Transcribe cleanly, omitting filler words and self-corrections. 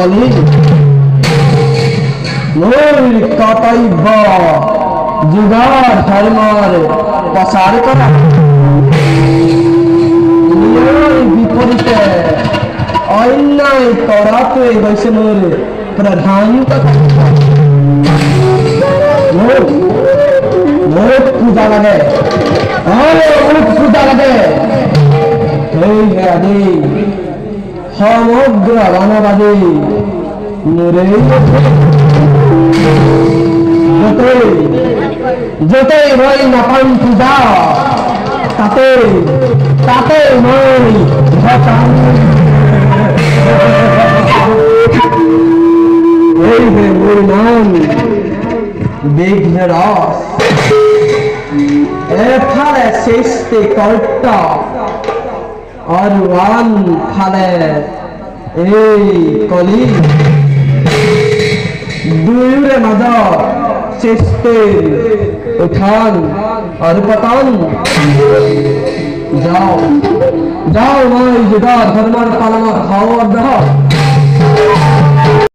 কলি মূল কর্তব্য যুগার ধর্মের প্রসার করা বিপরীতে অন্যায় করাতে বৈষ্ণবের প্রধান পূজা লাগে পূজা লাগে সমগ্র মানবাদী যতই হয় নাপান পূজা তাতে তাতে নয় নাম বিঘ্ন রস এফালে সৃষ্টি কর্ত অরুয়ান ফালে এই কলি দুইরে মাঝ সৃষ্টি উঠান আর পতন যাও যাও মই যুগা ধর্মের পালন খাও অর্ধ